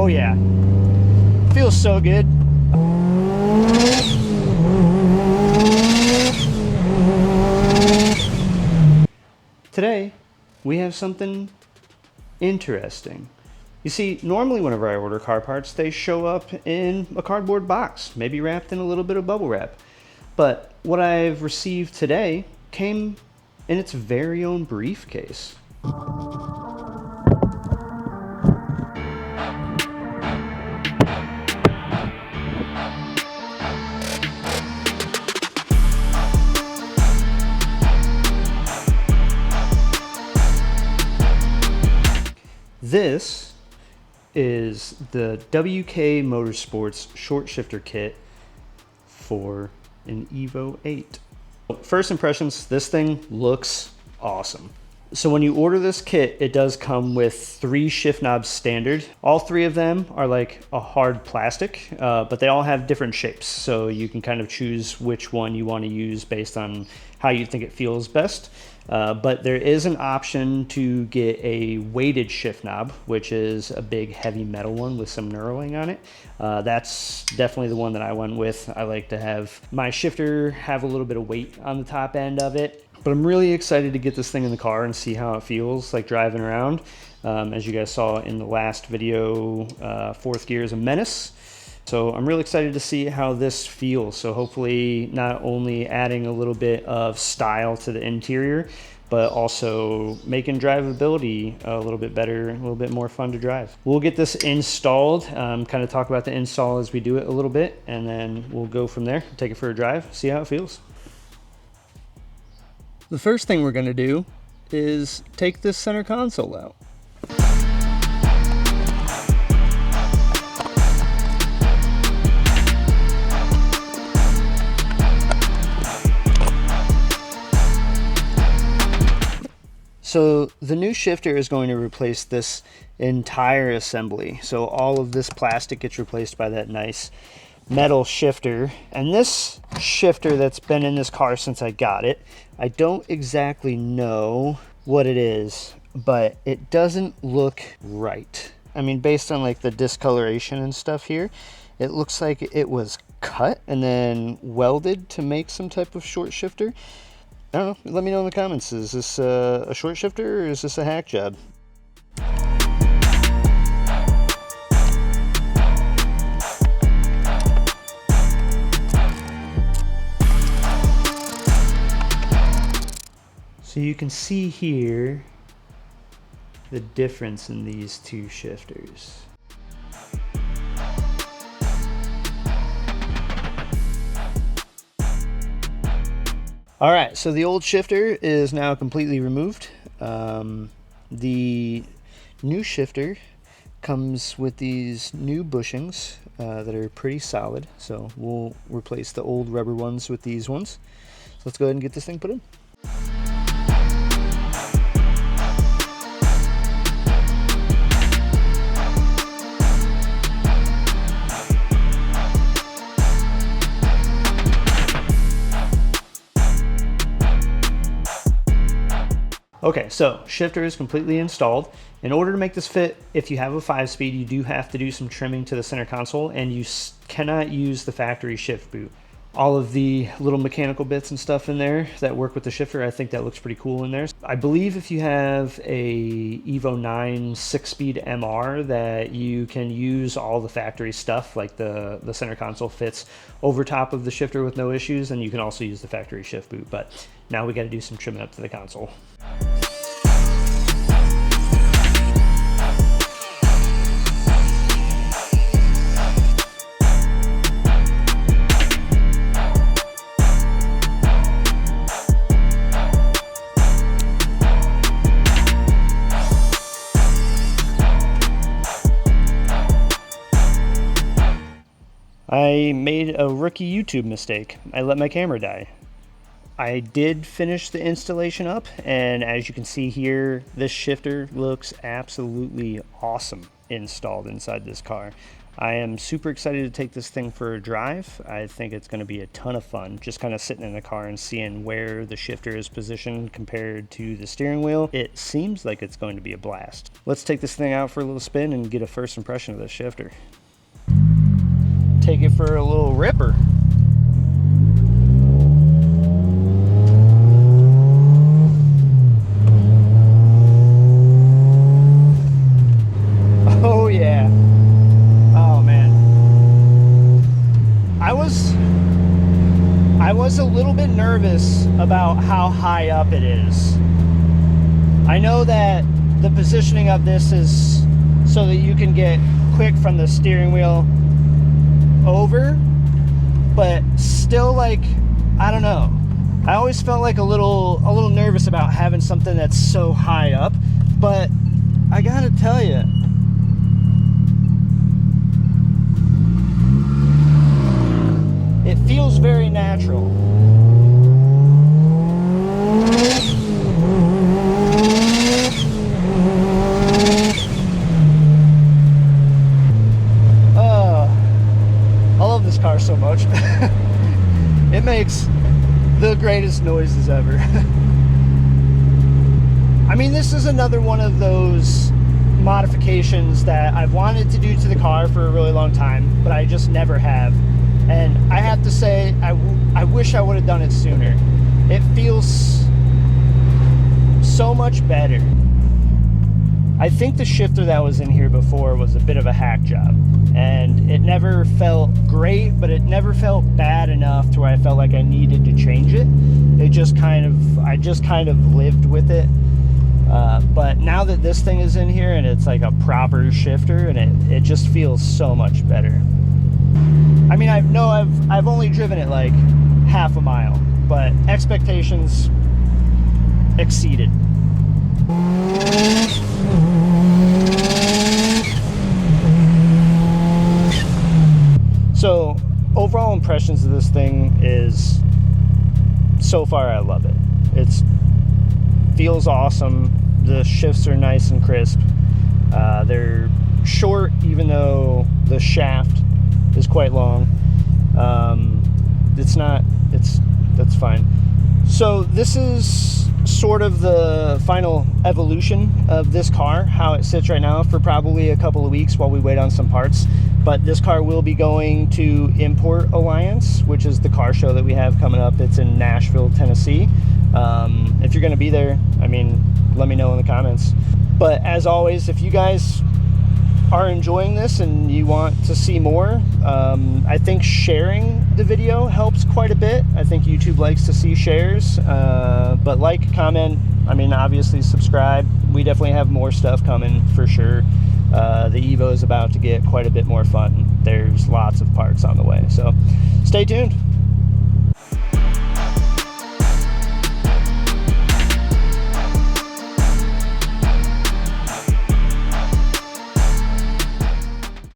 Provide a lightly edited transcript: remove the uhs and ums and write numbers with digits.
Oh yeah, feels so good. Today, we have something interesting. You see, normally whenever I order car parts, they show up in a cardboard box, maybe wrapped in a little bit of bubble wrap. But what I've received today came in its very own briefcase. This is the WK Motorsports short shifter kit for an Evo 8. First impressions, this thing looks awesome. So when you order this kit, it does come with 3 shift knobs standard. All 3 of them are like a hard plastic, but they all have different shapes. So you can kind of choose which one you want to use based on how you think it feels best. But there is an option to get a weighted shift knob, which is a big heavy metal one with some knurling on it. That's definitely the one that I went with. I like to have my shifter have a little bit of weight on the top end of it. But I'm really excited to get this thing in the car and see how it feels like driving around. As you guys saw in the last video, 4th gear is a menace. So I'm really excited to see how this feels. So hopefully not only adding a little bit of style to the interior, but also making drivability a little bit better, a little bit more fun to drive. We'll get this installed, kind of talk about the install as we do it a little bit, and then we'll go from there, take it for a drive, see how it feels. The first thing we're going to do is take this center console out. So the new shifter is going to replace this entire assembly. So all of this plastic gets replaced by that nice metal shifter. And this shifter that's been in this car since I got it, I don't exactly know what it is, but it doesn't look right. I mean, based on like the discoloration and stuff here, it looks like it was cut and then welded to make some type of short shifter. I don't know, let me know in the comments, is this a short shifter or is this a hack job? So you can see here the difference in these 2 shifters. All right, so the old shifter is now completely removed. The new shifter comes with these new bushings that are pretty solid. So we'll replace the old rubber ones with these ones. So let's go ahead and get this thing put in. Okay, so shifter is completely installed. In order to make this fit, if you have a 5-speed, you do have to do some trimming to the center console, and you cannot use the factory shift boot. All of the little mechanical bits and stuff in there that work with the shifter, I think that looks pretty cool in there. I believe if you have a Evo 9 6-speed MR that you can use all the factory stuff, like the center console fits over top of the shifter with no issues, and you can also use the factory shift boot. But now we got to do some trimming up to the console. I made a rookie YouTube mistake. I let my camera die. I did finish the installation up, and as you can see here, this shifter looks absolutely awesome installed inside this car. I am super excited to take this thing for a drive. I think it's going to be a ton of fun, just kind of sitting in the car and seeing where the shifter is positioned compared to the steering wheel. It seems like it's going to be a blast. Let's take this thing out for a little spin and get a first impression of the shifter. Take it for a little ripper. Oh yeah. Oh man. I was a little bit nervous about how high up it is. I know that the positioning of this is so that you can get quick from the steering wheel over, but still, like, I don't know. I always felt like a little nervous about having something that's so high up, but I gotta tell you, it feels very natural. I love this car so much. It makes the greatest noises ever. I mean, this is another one of those modifications that I've wanted to do to the car for a really long time, but I just never have. And I have to say, I wish I would have done it sooner. It feels so much better. I think the shifter that was in here before was a bit of a hack job, and it never felt great, but it never felt bad enough to where I felt like I needed to change it. I just kind of lived with it. But now that this thing is in here and it's like a proper shifter, and it just feels so much better. I mean, I've only driven it like half a mile, but expectations exceeded. So overall impressions of this thing is, so far I love it. It feels awesome. The shifts are nice and crisp. They're short, even though the shaft is quite long. That's fine. So this is sort of the final evolution of this car, how it sits right now, for probably a couple of weeks while we wait on some parts. But this car will be going to Import Alliance, which is the car show that we have coming up. It's in Nashville, Tennessee. If you're going to be there, I mean, let me know in the comments. But as always, if you guys are enjoying this and you want to see more, I think sharing the video helps quite a bit. I think YouTube likes to see shares, but like, comment, I mean, obviously subscribe. We definitely have more stuff coming for sure. The Evo is about to get quite a bit more fun. There's lots of parts on the way, so stay tuned.